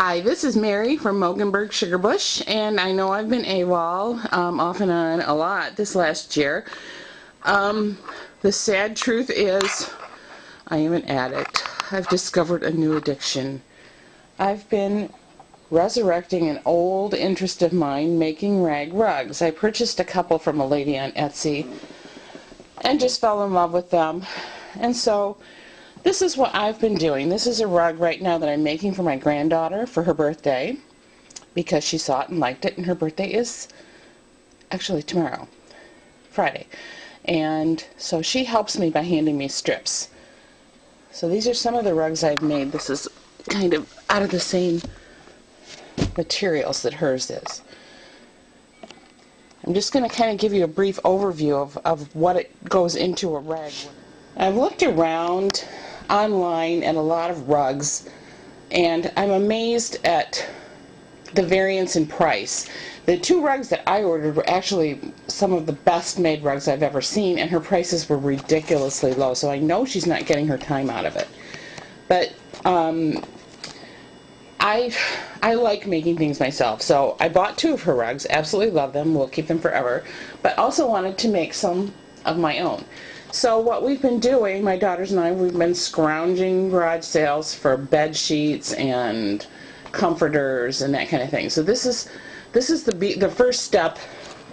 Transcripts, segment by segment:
Hi, this is Mary from Mogenberg Sugarbush, and I know I've been AWOL off and on a lot this last year. The sad truth is I am an addict. I've discovered a new addiction. I've been resurrecting an old interest of mine, making rag rugs. I purchased a couple from a lady on Etsy and just fell in love with them. And so this is what I've been doing. This is a rug right now that I'm making for my granddaughter for her birthday because she saw it and liked it, and her birthday is actually tomorrow, Friday. And so she helps me by handing me strips. So these are some of the rugs I've made. This is kind of out of the same materials that hers is. I'm just going to kind of give you a brief overview of what it goes into a rag. I've looked around online at a lot of rugs, and I'm amazed at the variance in price. The two rugs that I ordered were actually some of the best made rugs I've ever seen, and her prices were ridiculously low, so I know she's not getting her time out of it. But I like making things myself, so I bought two of her rugs, absolutely love them, will keep them forever, but also wanted to make some of my own. So what we've been doing, my daughters and I, we've been scrounging garage sales for bed sheets and comforters and that kind of thing. So this is the first step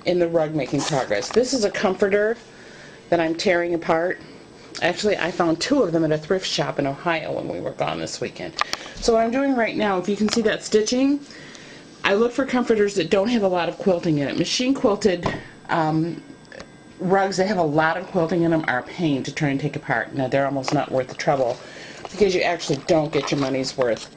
in the rug making progress. This is a comforter that I'm tearing apart. Actually, I found two of them at a thrift shop in Ohio when we were gone this weekend. So what I'm doing right now, if you can see that stitching, I look for comforters that don't have a lot of quilting in it. Machine quilted rugs that have a lot of quilting in them are a pain to try and take apart. Now, they're almost not worth the trouble because you actually don't get your money's worth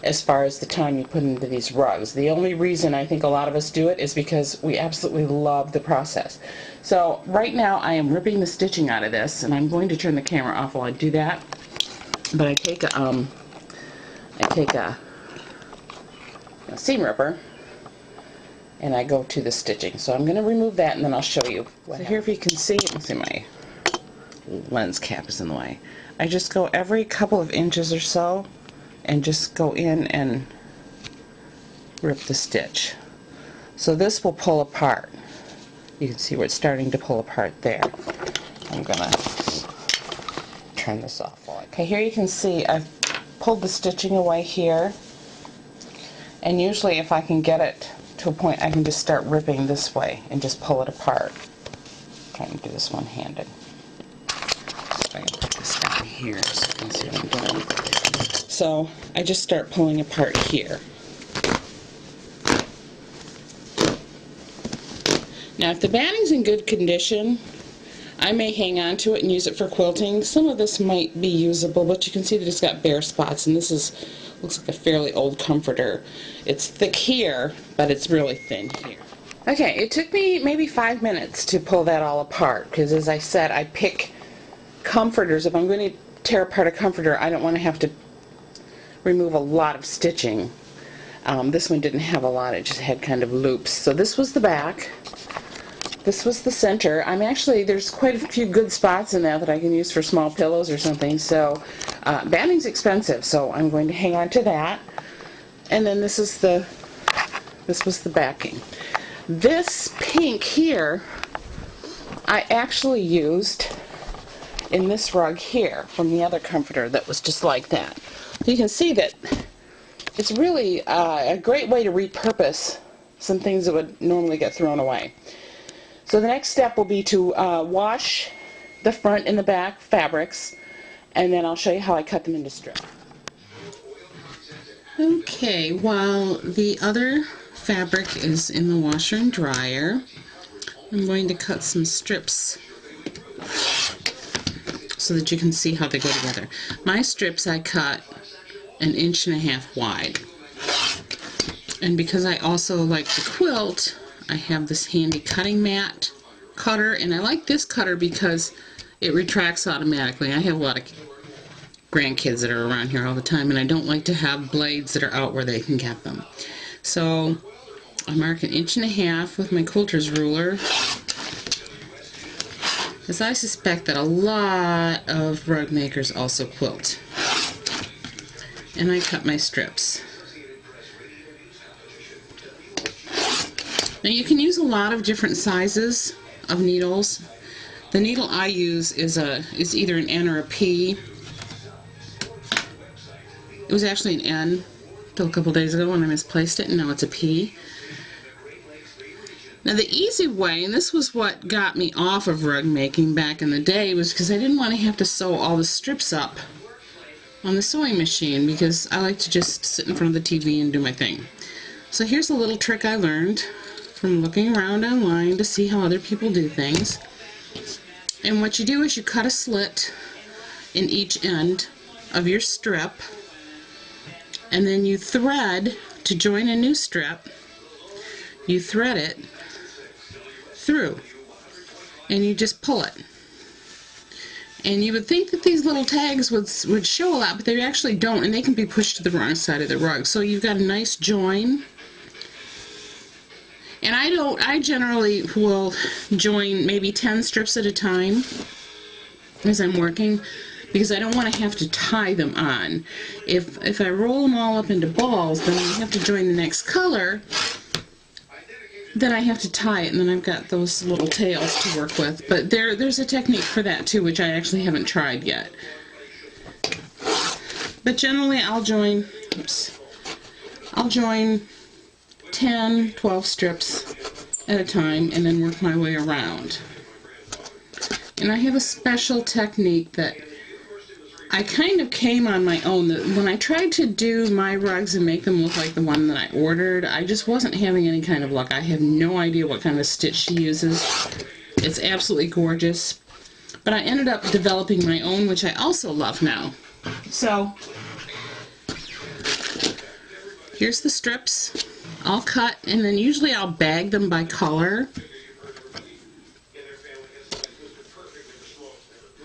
as far as the time you put into these rugs. The only reason I think a lot of us do it is because we absolutely love the process. So right now I am ripping the stitching out of this, and I'm going to turn the camera off while I do that. But I take a seam ripper and I go to the stitching. So I'm going to remove that and then I'll show you what happens. Here, if you can see, let's see, my lens cap is in the way. I just go every couple of inches or so and just go in and rip the stitch. So this will pull apart. You can see where it's starting to pull apart there. I'm gonna turn this off. Okay, here you can see I've pulled the stitching away here, and usually if I can get it to a point, I can just start ripping this way and just pull it apart. I'm trying to do this one-handed. So I can put this down here so you can see what I'm doing. So I just start pulling apart here. Now, if the batting's in good condition, I may hang on to it and use it for quilting. Some of this might be usable, but you can see that it's got bare spots, and this looks like a fairly old comforter. It's thick here, but it's really thin here. Okay, it took me maybe 5 minutes to pull that all apart, because as I said, I pick comforters. If I'm going to tear apart a comforter, I don't want to have to remove a lot of stitching. This one didn't have a lot, it just had kind of loops. So this was the back. This was the center. There's quite a few good spots in there that I can use for small pillows or something. So batting's expensive, so I'm going to hang on to that. And then this was the backing. This pink here, I actually used in this rug here from the other comforter that was just like that. So you can see that it's really a great way to repurpose some things that would normally get thrown away. So the next step will be to wash the front and the back fabrics, and then I'll show you how I cut them into strips. Okay, while the other fabric is in the washer and dryer, I'm going to cut some strips so that you can see how they go together. My strips I cut 1.5 inches wide. And because I also like to quilt, I have this handy cutting mat cutter, and I like this cutter because it retracts automatically. I have a lot of grandkids that are around here all the time, and I don't like to have blades that are out where they can get them. So I mark 1.5 inches with my quilter's ruler, as I suspect that a lot of rug makers also quilt. And I cut my strips. Now you can use a lot of different sizes of needles. The needle I use is either an N or a P. It was actually an N until a couple days ago when I misplaced it, and now it's a P. Now the easy way, and this was what got me off of rug making back in the day, was because I didn't want to have to sew all the strips up on the sewing machine, because I like to just sit in front of the TV and do my thing. So here's a little trick I learned from looking around online to see how other people do things. And what you do is you cut a slit in each end of your strip, and then you thread to join a new strip. You thread it through, and you just pull it. And you would think that these little tags would show a lot, but they actually don't, and they can be pushed to the wrong side of the rug. So you've got a nice join. And I generally will join maybe 10 strips at a time as I'm working, because I don't want to have to tie them on. If I roll them all up into balls, then I have to join the next color. Then I have to tie it, and then I've got those little tails to work with. But there's a technique for that too, which I actually haven't tried yet. But generally I'll join 10, 12 strips at a time, and then work my way around. And I have a special technique that I kind of came on my own. When I tried to do my rugs and make them look like the one that I ordered, I just wasn't having any kind of luck. I have no idea what kind of stitch she uses. It's absolutely gorgeous. But I ended up developing my own, which I also love now. So here's the strips all cut, and then usually I'll bag them by color.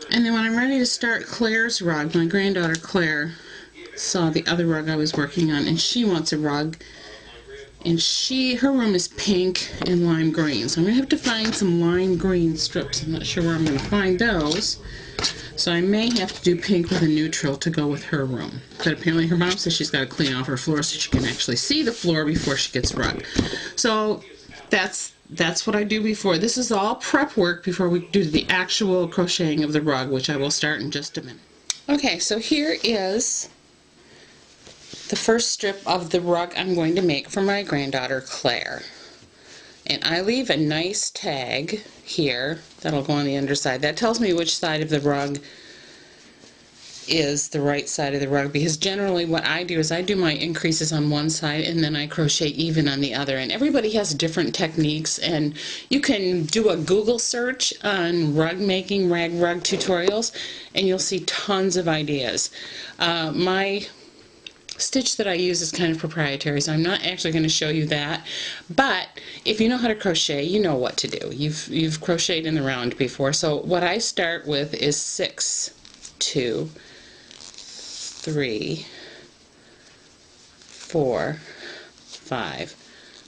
And then when I'm ready to start Claire's rug, my granddaughter Claire saw the other rug I was working on, and she wants a rug. And her room is pink and lime green. So I'm going to have to find some lime green strips. I'm not sure where I'm going to find those. So I may have to do pink with a neutral to go with her room. But apparently her mom says she's got to clean off her floor so she can actually see the floor before she gets rug. So that's what I do before. This is all prep work before we do the actual crocheting of the rug, which I will start in just a minute. Okay, so here is the first strip of the rug I'm going to make for my granddaughter Claire. And I leave a nice tag here that'll go on the underside. That tells me which side of the rug is the right side of the rug, because generally what I do is I do my increases on one side and then I crochet even on the other. And everybody has different techniques, and you can do a Google search on rug making, rag rug tutorials, and you'll see tons of ideas. My stitch that I use is kind of proprietary, so I'm not actually going to show you that. But if you know how to crochet, you know what to do. You've crocheted in the round before. So what I start with is 6, 2, 3, 4, 5,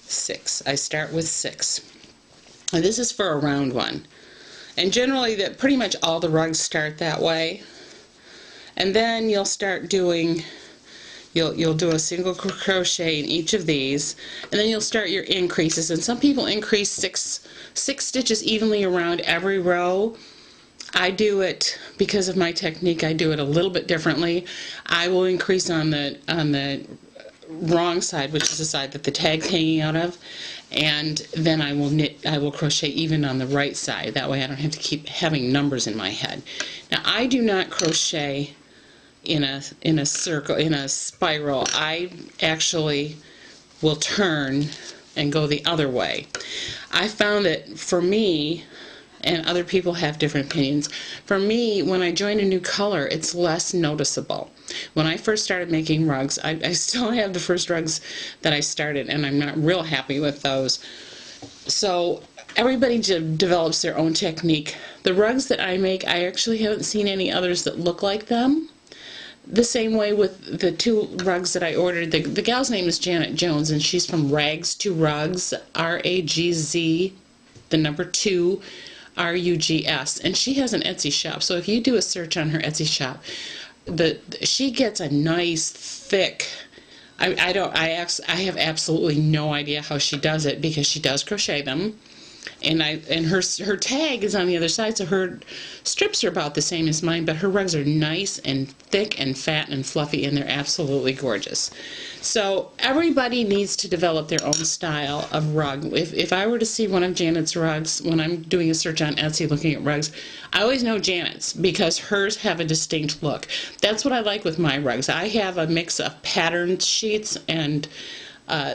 6. I start with 6. And this is for a round one. And generally pretty much all the rugs start that way. And then you'll start doing You'll do a single crochet in each of these, and then you'll start your increases. And some people increase six stitches evenly around every row. I do it, because of my technique, I do it a little bit differently. I will increase on the wrong side, which is the side that the tag's hanging out of, and then I will crochet even on the right side. That way I don't have to keep having numbers in my head. Now I do not crochet in a circle, in a spiral. I actually will turn and go the other way. I found that for me, and other people have different opinions, for me, when I join a new color, it's less noticeable. When I first started making rugs, I still have the first rugs that I started, and I'm not real happy with those. So everybody develops their own technique. The rugs that I make, I actually haven't seen any others that look like them. The same way with the 2 rugs that I ordered. The gal's name is Janet Jones, and she's from Rags to Rugs, R-A-G-Z, the number 2, R-U-G-S, and she has an Etsy shop. So if you do a search on her Etsy shop, she gets a nice thick I have absolutely no idea how she does it, because she does crochet them. And her tag is on the other side, so her strips are about the same as mine, but her rugs are nice and thick and fat and fluffy, and they're absolutely gorgeous. So everybody needs to develop their own style of rug. If I were to see one of Janet's rugs, when I'm doing a search on Etsy looking at rugs, I always know Janet's, because hers have a distinct look. That's what I like with my rugs. I have a mix of patterned sheets and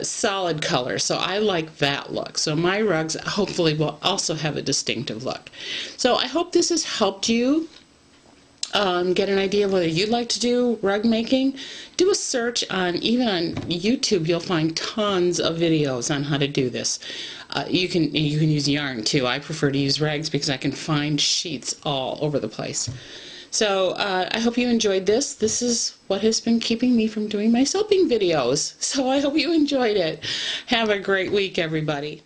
solid color, so I like that look. So my rugs hopefully will also have a distinctive look. So I hope this has helped you get an idea of whether you'd like to do rug making. Do a search on, even on YouTube, you'll find tons of videos on how to do this. You can use yarn too. I prefer to use rags because I can find sheets all over the place. So I hope you enjoyed this. This is what has been keeping me from doing my soaping videos. So I hope you enjoyed it. Have a great week, everybody.